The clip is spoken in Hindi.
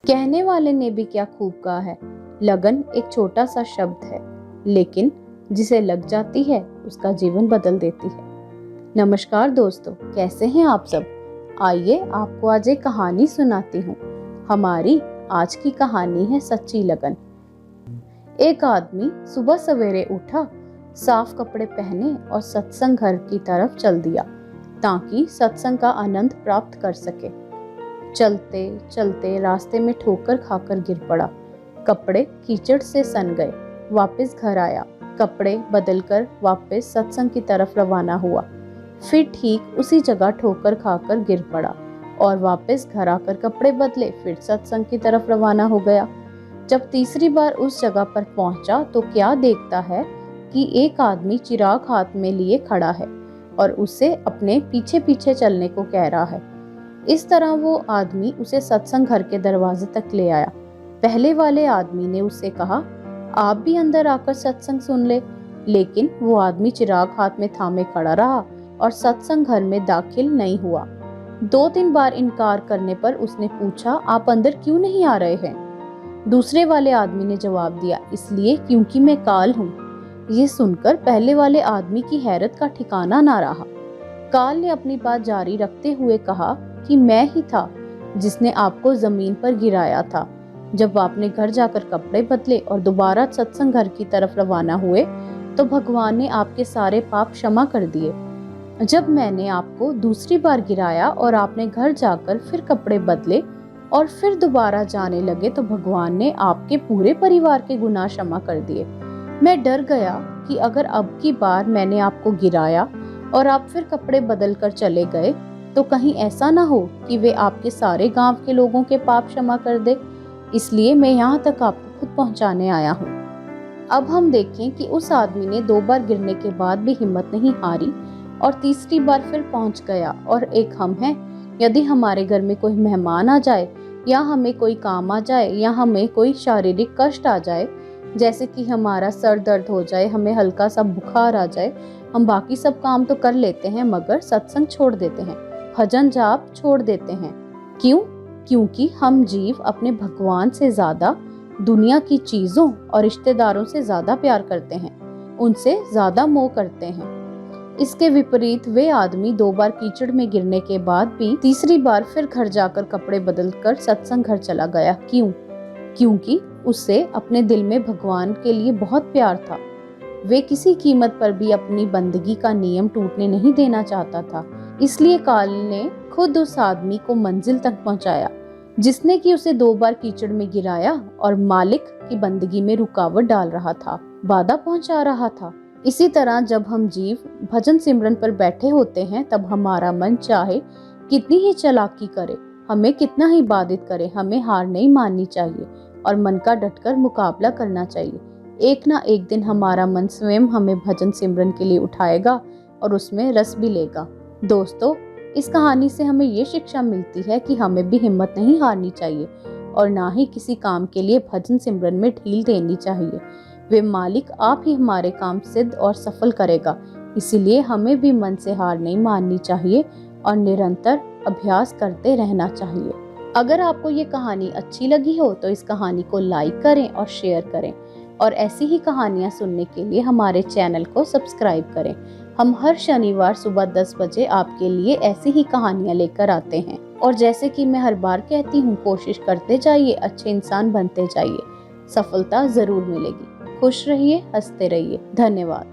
कहने वाले ने भी क्या खूब कहा है, लगन एक छोटा सा शब्द है, लेकिन जिसे लग जाती है उसका जीवन बदल देती है। नमस्कार दोस्तों, कैसे हैं आप सब। आइए आपको आज एक कहानी सुनाती हूँ। हमारी आज की कहानी है सच्ची लगन। एक आदमी सुबह सवेरे उठा, साफ कपड़े पहने और सत्संग घर की तरफ चल दिया ताकि सत्संग का आनंद प्राप्त कर सके। चलते चलते रास्ते में ठोकर खाकर गिर पड़ा। कपड़े कीचड़ से सन गए। वापस घर आया, कपड़े बदलकर वापस सत्संग की तरफ रवाना हुआ। फिर ठीक उसी जगह ठोकर खाकर गिर पड़ा और वापस घर आकर कपड़े बदले, फिर सत्संग की तरफ रवाना हो गया। जब तीसरी बार उस जगह पर पहुंचा तो क्या देखता है कि एक आदमी चिराग हाथ में लिए खड़ा है और उसे अपने पीछे पीछे चलने को कह रहा है। इस तरह वो आदमी उसे सत्संग घर के दरवाजे तक ले आया। पहले वाले आदमी ने उससे कहा, आप भी अंदर आकर सत्संग सुन ले, लेकिन वो आदमी चिराग हाथ में थामे खड़ा रहा और सत्संग घर में दाखिल नहीं हुआ। 2-3 बार इनकार करने पर उसने पूछा, आप अंदर क्यों नहीं आ रहे हैं। दूसरे वाले आदमी ने जवाब दिया, इसलिए क्योंकि मैं काल हूँ। ये सुनकर पहले वाले आदमी की हैरत का ठिकाना ना रहा। काल ने अपनी बात जारी रखते हुए कहा कि मैं ही था जिसने आपको जमीन पर गिराया था। जब आपने घर जाकर कपड़े बदले और दोबारा सत्संग घर की तरफ रवाना हुए तो भगवान ने आपके सारे पाप क्षमा कर दिए। जब मैंने आपको दूसरी बार गिराया और आपने घर जाकर फिर कपड़े बदले और फिर दोबारा जाने लगे तो भगवान ने आपके पूरे परिवार के गुनाह क्षमा कर दिए। मैं डर गया कि अगर अब की बार मैंने आपको गिराया और आप फिर कपड़े बदल कर चले गए तो कहीं ऐसा ना हो कि वे आपके सारे गांव के लोगों के पाप क्षमा कर दे। इसलिए मैं यहाँ तक आपको खुद पहुँचाने आया हूँ। अब हम देखें कि उस आदमी ने 2 बार गिरने के बाद भी हिम्मत नहीं हारी और तीसरी बार फिर पहुँच गया। और एक हम हैं, यदि हमारे घर में कोई मेहमान आ जाए या हमें कोई काम आ जाए या हमें कोई शारीरिक कष्ट आ जाए, जैसे कि हमारा सर दर्द हो जाए, हमें हल्का सा बुखार आ जाए, हम बाकी सब काम तो कर लेते हैं मगर सत्संग छोड़ देते हैं, भजन जाप छोड़ देते हैं। क्यों? क्योंकि हम जीव अपने भगवान से ज्यादा दुनिया की चीजों और रिश्तेदारों से ज्यादा प्यार करते हैं, उनसे ज्यादा मोह करते हैं। इसके विपरीत वे आदमी 2 बार कीचड़ में गिरने के बाद भी तीसरी बार फिर घर जाकर कपड़े बदलकर सत्संग घर चला गया। क्यों? क्योंकि उससे अपने दिल में भगवान के लिए बहुत प्यार था। वे किसी कीमत पर भी अपनी बंदगी का नियम टूटने नहीं देना चाहता था। इसलिए काल ने खुद उस आदमी को मंजिल तक पहुंचाया जिसने कि उसे 2 बार कीचड़ में गिराया और मालिक की बंदगी में रुकावट डाल रहा था, बाधा पहुंचा रहा था। इसी तरह जब हम जीव भजन सिमरन पर बैठे होते हैं तब हमारा मन चाहे कितनी ही चालाकी करे, हमें कितना ही बाधित करे, हमें हार नहीं माननी चाहिए और मन का डटकर मुकाबला करना चाहिए। एक ना एक दिन हमारा मन स्वयं हमें भजन सिमरन के लिए उठाएगा और उसमें रस भी लेगा। दोस्तों, इस कहानी से हमें ये शिक्षा मिलती है कि हमें भी हिम्मत नहीं हारनी चाहिए और ना ही किसी काम के लिए भजन सिमरन में ढील देनी चाहिए। वे मालिक आप ही हमारे काम सिद्ध और सफल करेगा। इसीलिए हमें भी मन से हार नहीं माननी चाहिए और निरंतर अभ्यास करते रहना चाहिए। अगर आपको ये कहानी अच्छी लगी हो तो इस कहानी को लाइक करें और शेयर करें और ऐसी ही कहानियाँ सुनने के लिए हमारे चैनल को सब्सक्राइब करें। हम हर शनिवार सुबह 10 बजे आपके लिए ऐसी ही कहानियाँ लेकर आते हैं। और जैसे कि मैं हर बार कहती हूँ, कोशिश करते जाइए, अच्छे इंसान बनते जाइए, सफलता जरूर मिलेगी। खुश रहिए, हंसते रहिए। धन्यवाद।